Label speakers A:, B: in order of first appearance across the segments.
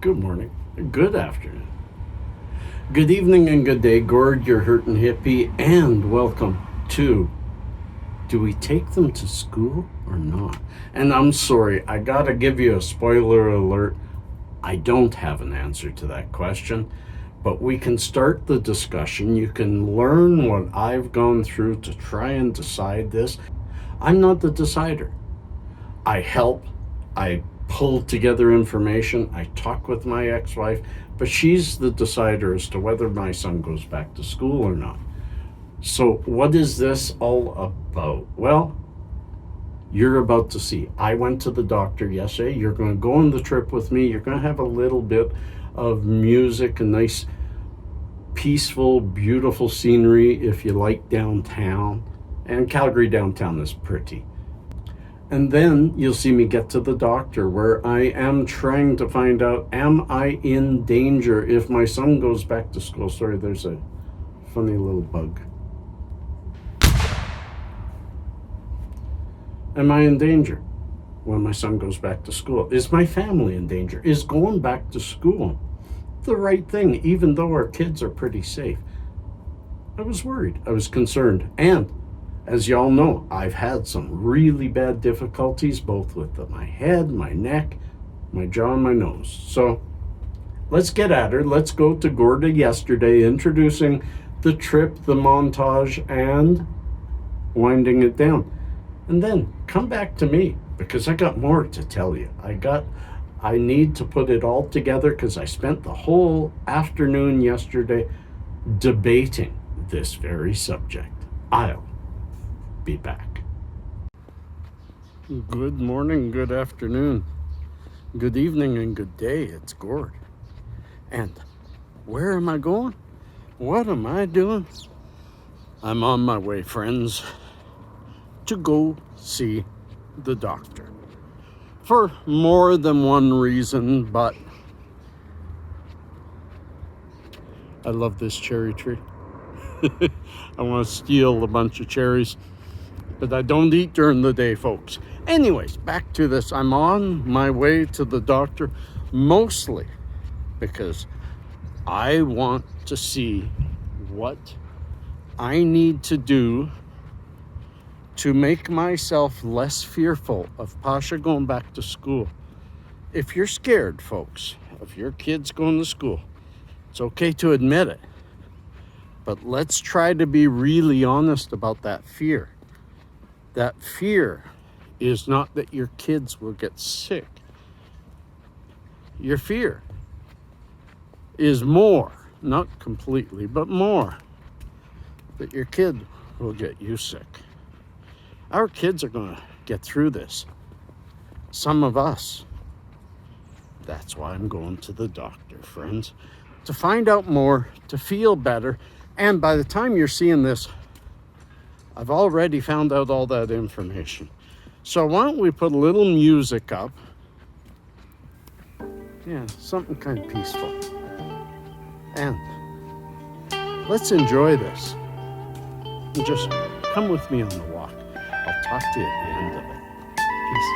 A: Good morning, good afternoon, good evening, and good day. Gord, your hurtin' hippie, and welcome to Do We Take Them to School or Not? And I'm sorry, I gotta give you a spoiler alert. I don't have an answer to that question, but we can start the discussion. You can learn what I've gone through to try and decide this. I'm not the decider. I help, I pull together information, I talk with my ex-wife, but she's the decider as to whether my son goes back to school or not. So what is this all about? Well, you're about to see. I went to the doctor yesterday. You're going to go on the trip with me. You're going to have a little bit of music, a nice, peaceful, beautiful scenery if you like downtown. And Calgary downtown is pretty. And then you'll see me get to the doctor where I am trying to find out, am I in danger if my son goes back to school? Sorry, there's a funny little bug. Am I in danger when my son goes back to school? Is my family in danger? Is going back to school the right thing, even though our kids are pretty safe? I was worried. I was concerned. And as y'all know, I've had some really bad difficulties, both with my head, my neck, my jaw, and my nose. So let's get at her. Let's go to Gorda yesterday, introducing the trip, the montage, and winding it down. And then come back to me, because I got more to tell you. I need to put it all together because I spent the whole afternoon yesterday debating this very subject. I'll be back. Good morning, good afternoon, good evening, and good day. It's Gord. And where am I going? What am I doing? I'm on my way, friends, to go see the doctor. For more than one reason, but I love this cherry tree. I want to steal a bunch of cherries, but I don't eat during the day, folks. Anyways, back to this. I'm on my way to the doctor, mostly because I want to see what I need to do to make myself less fearful of Pasha going back to school. If you're scared, folks, of your kids going to school, it's okay to admit it. But let's try to be really honest about that fear. That fear is not that your kids will get sick. Your fear is more, not completely, but more, that your kid will get you sick. Our kids are going to get through this. Some of us. That's why I'm going to the doctor, friends, to find out more, to feel better. And by the time you're seeing this, I've already found out all that information. So why don't we put a little music up? Yeah, something kind of peaceful. And let's enjoy this. And just come with me on the walk. I'll talk to you at the end of it. Peace.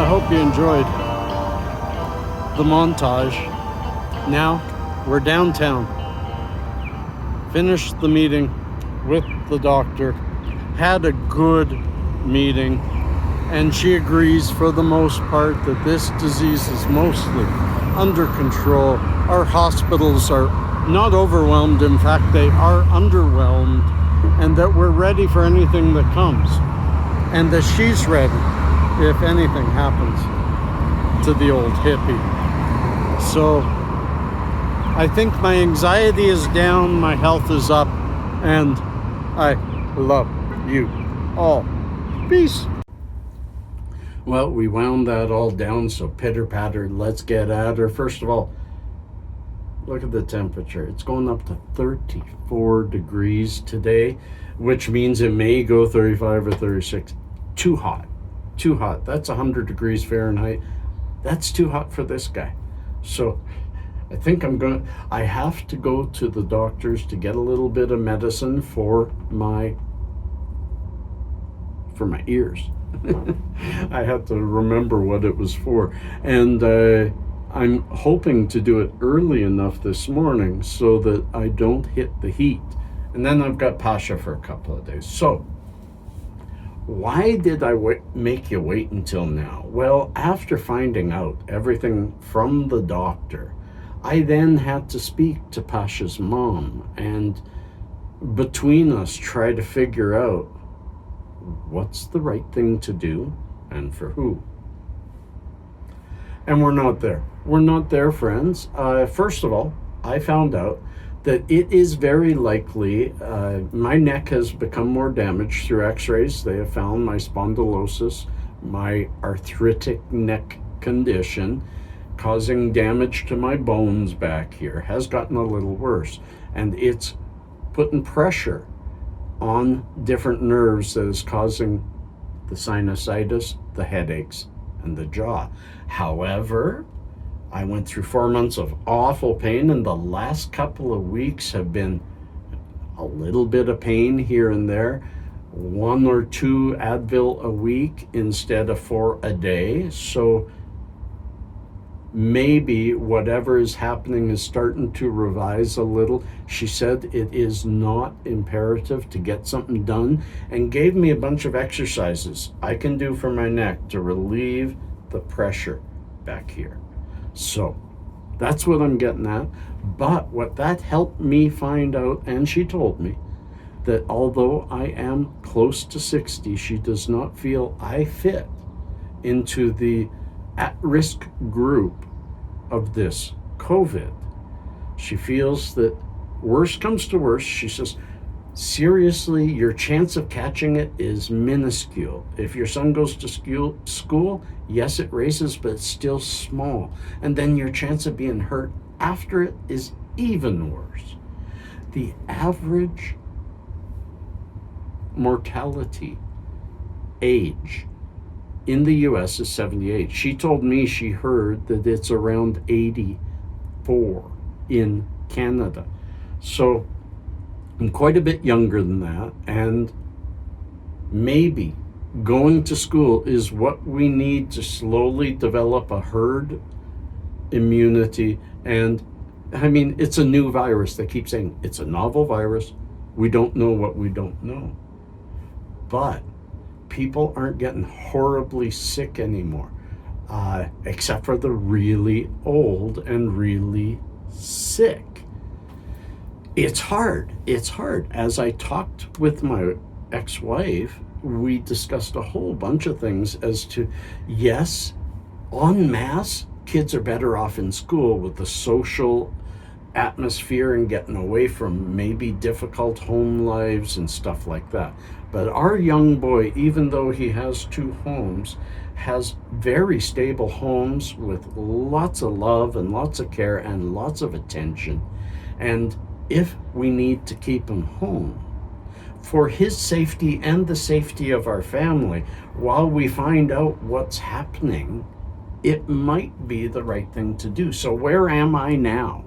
A: I hope you enjoyed the montage. Now we're downtown. Finished the meeting with the doctor. Had a good meeting. And she agrees for the most part that this disease is mostly under control. Our hospitals are not overwhelmed. In fact, they are underwhelmed. And that we're ready for anything that comes. And that she's ready if anything happens to the old hippie. So I think my anxiety is down, my health is up, and I love you all. Peace. Well, we wound that all down, so pitter-patter, let's get at her. First of all, look at the temperature. It's going up to 34 degrees today, which means it may go 35 or 36. Too hot. Too hot. That's 100 degrees Fahrenheit. That's too hot for this guy. So I think I have to go to the doctors to get a little bit of medicine for my ears. I had to remember what it was for. And I'm hoping to do it early enough this morning so that I don't hit the heat. And then I've got Pasha for a couple of days. So why did I make you wait until now? Well, after finding out everything from the doctor, I then had to speak to Pasha's mom, and between us try to figure out what's the right thing to do and for who. And we're not there. We're not there, friends. First of all, I found out that it is very likely my neck has become more damaged through x-rays. They have found my spondylosis, my arthritic neck condition, causing damage to my bones back here, has gotten a little worse. And it's putting pressure on different nerves that is causing the sinusitis, the headaches, and the jaw. However, I went through 4 months of awful pain, and the last couple of weeks have been a little bit of pain here and there. 1 or 2 Advil a week instead of 4 a day. So maybe whatever is happening is starting to revise a little. She said it is not imperative to get something done, and gave me a bunch of exercises I can do for my neck to relieve the pressure back here. So that's what I'm getting at. But what that helped me find out, and she told me, that although I am close to 60, she does not feel I fit into the at-risk group of this COVID. She feels that worst comes to worst, she says, seriously, your chance of catching it is minuscule. If your son goes to school, yes, it raises, but it's still small. And then your chance of being hurt after it is even worse. The average mortality age in the US is 78. She told me she heard that it's around 84 in Canada. So I'm quite a bit younger than that, and maybe going to school is what we need to slowly develop a herd immunity. And I mean, it's a new virus. They keep saying it's a novel virus. We don't know what we don't know. But people aren't getting horribly sick anymore, except for the really old and really sick. It's hard. It's hard. As I talked with my ex-wife, we discussed a whole bunch of things as to, yes, en masse, kids are better off in school with the social atmosphere and getting away from maybe difficult home lives and stuff like that. But our young boy, even though he has 2 homes, has very stable homes with lots of love and lots of care and lots of attention. And if we need to keep him home, for his safety and the safety of our family, while we find out what's happening, it might be the right thing to do. So where am I now?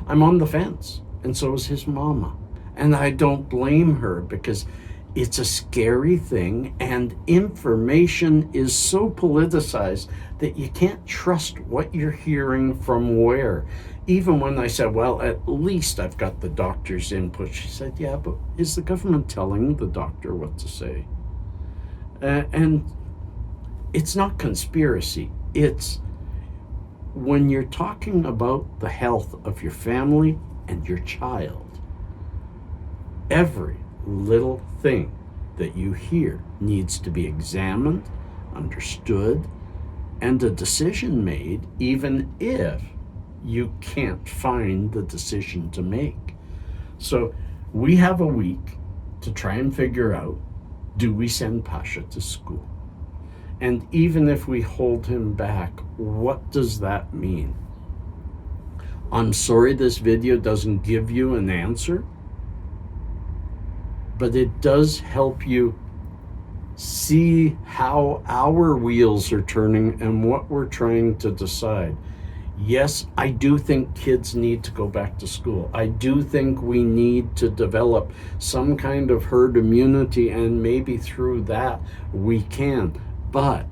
A: I'm on the fence, and so is his mama. And I don't blame her, because it's a scary thing, and information is so politicized that you can't trust what you're hearing from where. Even when I said, well, at least I've got the doctor's input, she said, yeah, but is the government telling the doctor what to say? And it's not conspiracy. It's when you're talking about the health of your family and your child, every little thing that you hear needs to be examined, understood, and a decision made, even if you can't find the decision to make. So we have a week to try and figure out, do we send Pasha to school? And even if we hold him back, what does that mean? I'm sorry this video doesn't give you an answer, but it does help you see how our wheels are turning and what we're trying to decide. Yes, I do think kids need to go back to school. I do think we need to develop some kind of herd immunity, and maybe through that we can. But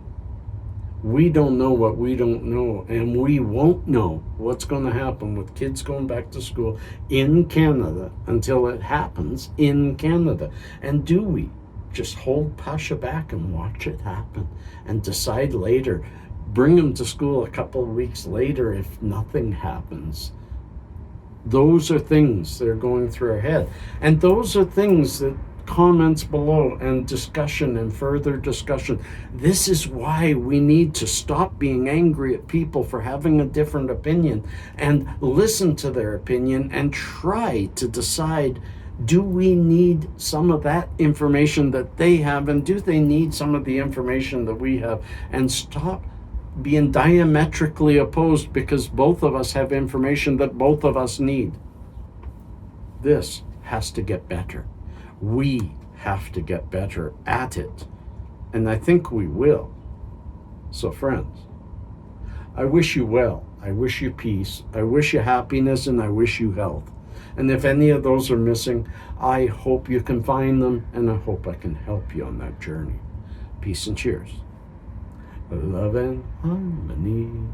A: we don't know what we don't know, and we won't know what's going to happen with kids going back to school in Canada until it happens in Canada. And do we just hold Pasha back and watch it happen and decide later, bring him to school a couple of weeks later if nothing happens? Those are things that are going through our head. And those are things that comments below and discussion and further discussion. This is why we need to stop being angry at people for having a different opinion and listen to their opinion and try to decide, do we need some of that information that they have, and do they need some of the information that we have? And stop being diametrically opposed because both of us have information that both of us need. This has to get better. We have to get better at it. And I think we will. So friends, I wish you well. I wish you peace. I wish you happiness, and I wish you health. And if any of those are missing, I hope you can find them, and I hope I can help you on that journey. Peace and cheers. Love and harmony.